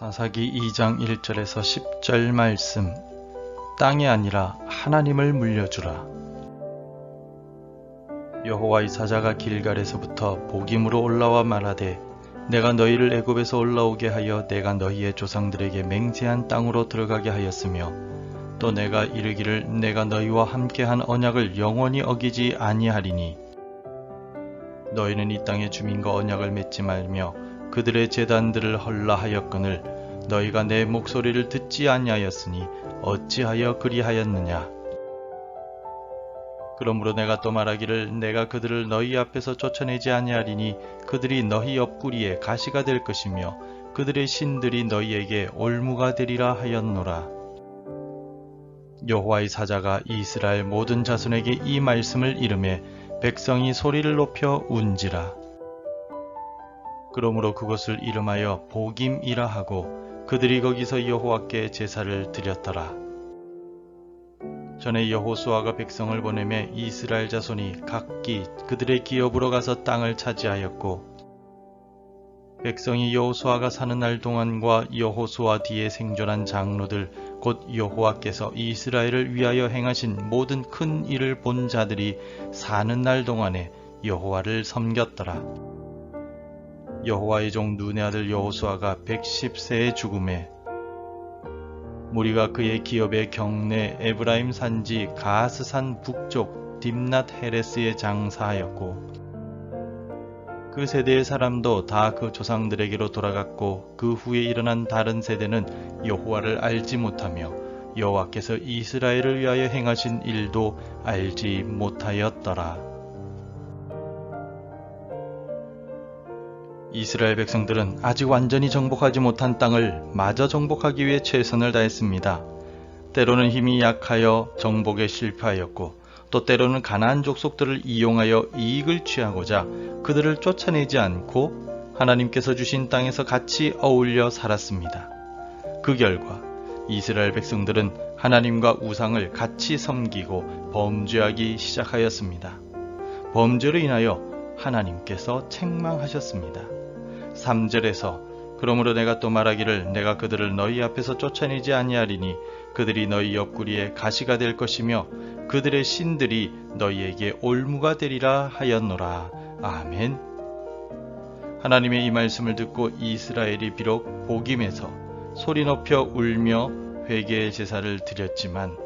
사사기 2장 1절에서 10절 말씀. 땅이 아니라 하나님을 물려주라. 여호와의 사자가 길갈에서부터 보김으로 올라와 말하되 내가 너희를 애굽에서 올라오게 하여 내가 너희의 조상들에게 맹세한 땅으로 들어가게 하였으며 또 내가 이르기를 내가 너희와 함께한 언약을 영원히 어기지 아니하리니 너희는 이 땅의 주민과 언약을 맺지 말며 그들의 제단들을 헐라하였거늘 너희가 내 목소리를 듣지 아니하였으니 어찌하여 그리하였느냐. 그러므로 내가 또 말하기를 내가 그들을 너희 앞에서 쫓아내지 아니하리니 그들이 너희 옆구리에 가시가 될 것이며 그들의 신들이 너희에게 올무가 되리라 하였노라. 여호와의 사자가 이스라엘 모든 자손에게 이 말씀을 이르매 백성이 소리를 높여 운지라. 그러므로 그것을 이름하여 보김이라 하고 그들이 거기서 여호와께 제사를 드렸더라. 전에 여호수아가 백성을 보내매 이스라엘 자손이 각기 그들의 기업으로 가서 땅을 차지하였고 백성이 여호수아가 사는 날 동안과 여호수아 뒤에 생존한 장로들 곧 여호와께서 이스라엘을 위하여 행하신 모든 큰 일을 본 자들이 사는 날 동안에 여호와를 섬겼더라. 여호와의 종 눈의 아들 여호수아가 110세에 죽음에 무리가 그의 기업의 경내 에브라임 산지 가스산 북쪽 딥낫 헤레스에 장사하였고 그 세대의 사람도 다 그 조상들에게로 돌아갔고 그 후에 일어난 다른 세대는 여호와를 알지 못하며 여호와께서 이스라엘을 위하여 행하신 일도 알지 못하였더라. 이스라엘 백성들은 아직 완전히 정복하지 못한 땅을 마저 정복하기 위해 최선을 다했습니다. 때로는 힘이 약하여 정복에 실패하였고 또 때로는 가나안 족속들을 이용하여 이익을 취하고자 그들을 쫓아내지 않고 하나님께서 주신 땅에서 같이 어울려 살았습니다. 그 결과 이스라엘 백성들은 하나님과 우상을 같이 섬기고 범죄하기 시작하였습니다. 범죄로 인하여 하나님께서 책망하셨습니다. 3절에서 그러므로 내가 또 말하기를 내가 그들을 너희 앞에서 쫓아내지 아니하리니 그들이 너희 옆구리에 가시가 될 것이며 그들의 신들이 너희에게 올무가 되리라 하였노라. 아멘. 하나님의 이 말씀을 듣고 이스라엘이 비록 보김에서 소리 높여 울며 회개의 제사를 드렸지만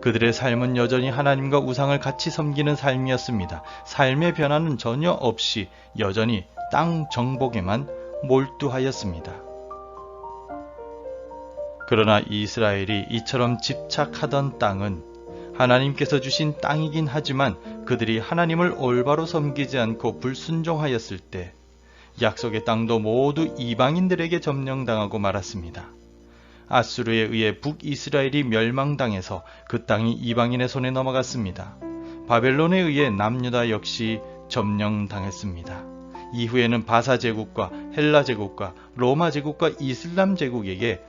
그들의 삶은 여전히 하나님과 우상을 같이 섬기는 삶이었습니다. 삶의 변화는 전혀 없이 여전히 땅 정복에만 몰두하였습니다. 그러나 이스라엘이 이처럼 집착하던 땅은 하나님께서 주신 땅이긴 하지만 그들이 하나님을 올바로 섬기지 않고 불순종하였을 때 약속의 땅도 모두 이방인들에게 점령당하고 말았습니다. 아수르에 의해 북이스라엘이 멸망당해서 그 땅이 이방인의 손에 넘어갔습니다. 바벨론에 의해 남유다 역시 점령당했습니다. 이후에는 바사 제국과 헬라 제국과 로마 제국과 이슬람 제국에게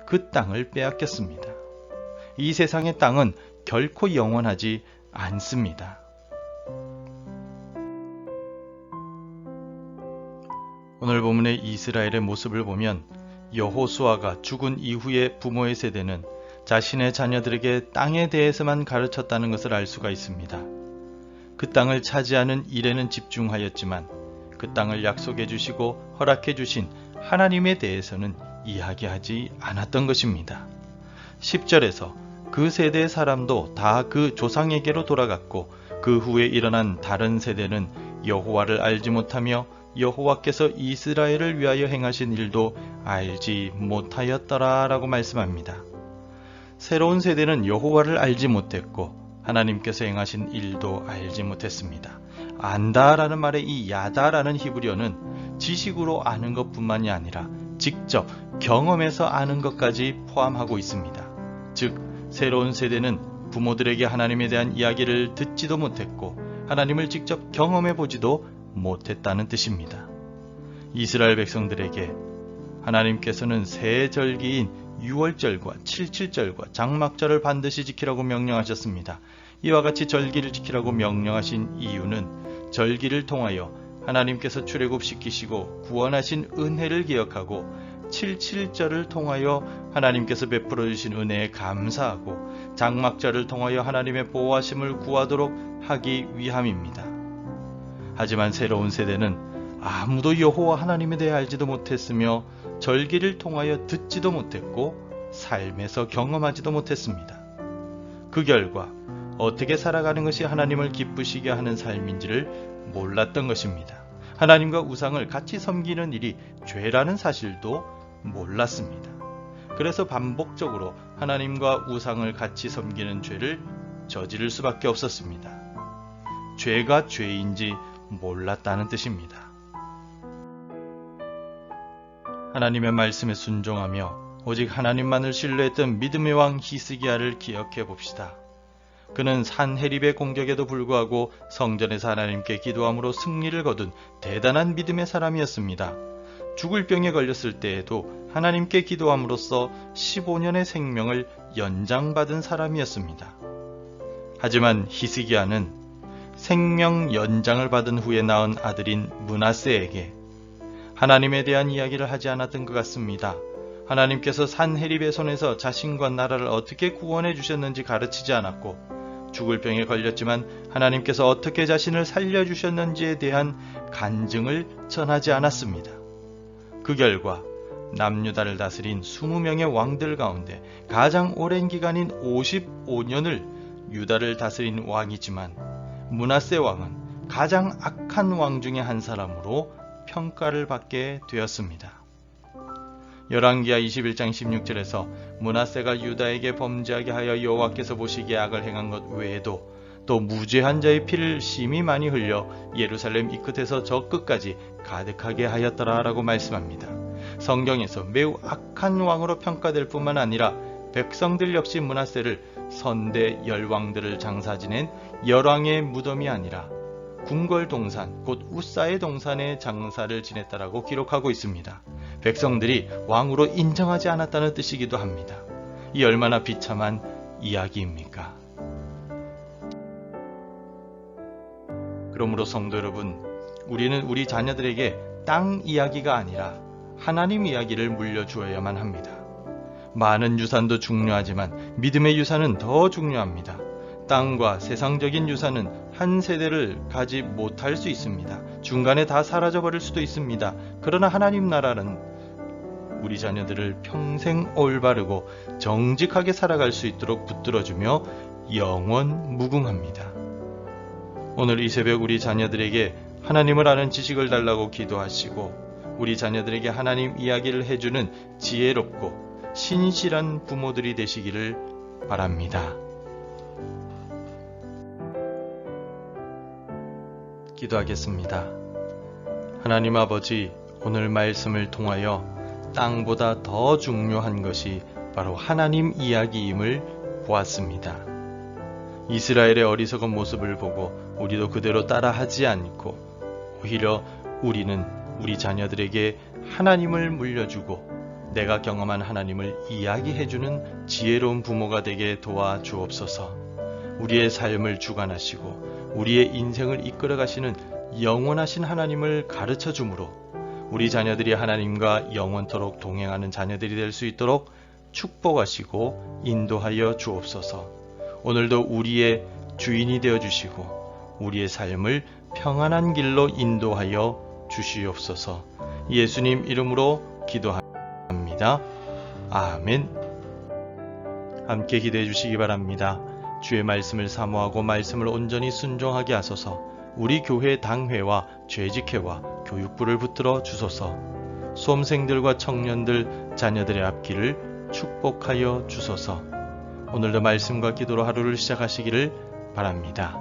그 땅을 빼앗겼습니다. 이 세상의 땅은 결코 영원하지 않습니다. 오늘 본문의 이스라엘의 모습을 보면 여호수아가 죽은 이후의 부모의 세대는 자신의 자녀들에게 땅에 대해서만 가르쳤다는 것을 알 수가 있습니다. 그 땅을 차지하는 일에는 집중하였지만 그 땅을 약속해 주시고 허락해 주신 하나님에 대해서는 이야기하지 않았던 것입니다. 10절에서 그 세대의 사람도 다 그 조상에게로 돌아갔고 그 후에 일어난 다른 세대는 여호와를 알지 못하며 여호와께서 이스라엘을 위하여 행하신 일도 알지 못하였더라 라고 말씀합니다. 새로운 세대는 여호와를 알지 못했고 하나님께서 행하신 일도 알지 못했습니다. 안다라는 말의 이 야다라는 히브리어는 지식으로 아는 것뿐만이 아니라 직접 경험해서 아는 것까지 포함하고 있습니다. 즉 새로운 세대는 부모들에게 하나님에 대한 이야기를 듣지도 못했고 하나님을 직접 경험해 보지도 못했다는 뜻입니다. 이스라엘 백성들에게 하나님께서는 새 절기인 6월절과 77절과 장막절을 반드시 지키라고 명령하셨습니다. 이와 같이 절기를 지키라고 명령하신 이유는 절기를 통하여 하나님께서 출애굽시키시고 구원하신 은혜를 기억하고 칠칠절을 통하여 하나님께서 베풀어 주신 은혜에 감사하고 장막절을 통하여 하나님의 보호하심을 구하도록 하기 위함입니다. 하지만 새로운 세대는 아무도 여호와 하나님에 대해 알지도 못했으며 절기를 통하여 듣지도 못했고 삶에서 경험하지도 못했습니다. 그 결과 어떻게 살아가는 것이 하나님을 기쁘시게 하는 삶인지를 몰랐던 것입니다. 하나님과 우상을 같이 섬기는 일이 죄라는 사실도 몰랐습니다. 그래서 반복적으로 하나님과 우상을 같이 섬기는 죄를 저지를 수밖에 없었습니다. 죄가 죄인지 몰랐다는 뜻입니다. 하나님의 말씀에 순종하며 오직 하나님만을 신뢰했던 믿음의 왕 히스기야를 기억해 봅시다. 그는 산헤립의 공격에도 불구하고 성전에서 하나님께 기도함으로 승리를 거둔 대단한 믿음의 사람이었습니다. 죽을 병에 걸렸을 때에도 하나님께 기도함으로써 15년의 생명을 연장받은 사람이었습니다. 하지만 히스기야는 생명 연장을 받은 후에 낳은 아들인 므낫세에게 하나님에 대한 이야기를 하지 않았던 것 같습니다. 하나님께서 산헤립의 손에서 자신과 나라를 어떻게 구원해 주셨는지 가르치지 않았고 죽을 병에 걸렸지만 하나님께서 어떻게 자신을 살려주셨는지에 대한 간증을 전하지 않았습니다. 그 결과 남유다를 다스린 20명의 왕들 가운데 가장 오랜 기간인 55년을 유다를 다스린 왕이지만 므낫세 왕은 가장 악한 왕 중에 한 사람으로 평가를 받게 되었습니다. 열왕기하 21장 16절에서 므낫세가 유다에게 범죄하게 하여 여호와께서 보시기에 악을 행한 것 외에도 또 무죄한 자의 피를 심히 많이 흘려 예루살렘 이 끝에서 저 끝까지 가득하게 하였더라라고 말씀합니다. 성경에서 매우 악한 왕으로 평가될 뿐만 아니라 백성들 역시 므낫세를 선대 열왕들을 장사 지낸 열왕의 무덤이 아니라 궁궐 동산 곧 우사의 동산에 장사를 지냈다라고 기록하고 있습니다. 백성들이 왕으로 인정하지 않았다는 뜻이기도 합니다. 이 얼마나 비참한 이야기입니까? 그러므로 성도 여러분, 우리는 우리 자녀들에게 땅 이야기가 아니라 하나님 이야기를 물려주어야만 합니다. 많은 유산도 중요하지만 믿음의 유산은 더 중요합니다. 땅과 세상적인 유산은 한 세대를 가지 못할 수 있습니다. 중간에 다 사라져버릴 수도 있습니다. 그러나 하나님 나라는 우리 자녀들을 평생 올바르고 정직하게 살아갈 수 있도록 붙들어주며 영원 무궁합니다. 오늘 이 새벽 우리 자녀들에게 하나님을 아는 지식을 달라고 기도하시고 우리 자녀들에게 하나님 이야기를 해주는 지혜롭고 신실한 부모들이 되시기를 바랍니다. 기도하겠습니다. 하나님 아버지, 오늘 말씀을 통하여 땅보다 더 중요한 것이 바로 하나님 이야기임을 보았습니다. 이스라엘의 어리석은 모습을 보고 우리도 그대로 따라하지 않고 오히려 우리는 우리 자녀들에게 하나님을 물려주고 내가 경험한 하나님을 이야기해주는 지혜로운 부모가 되게 도와주옵소서. 우리의 삶을 주관하시고 우리의 인생을 이끌어가시는 영원하신 하나님을 가르쳐 주므로 우리 자녀들이 하나님과 영원토록 동행하는 자녀들이 될 수 있도록 축복하시고 인도하여 주옵소서. 오늘도 우리의 주인이 되어 주시고 우리의 삶을 평안한 길로 인도하여 주시옵소서. 예수님 이름으로 기도합니다. 아멘. 함께 기도해 주시기 바랍니다. 주의 말씀을 사모하고 말씀을 온전히 순종하게 하소서. 우리 교회 당회와 죄직회와 교육부를 붙들어 주소서. 수험생들과 청년들, 자녀들의 앞길을 축복하여 주소서. 오늘도 말씀과 기도로 하루를 시작하시기를 바랍니다.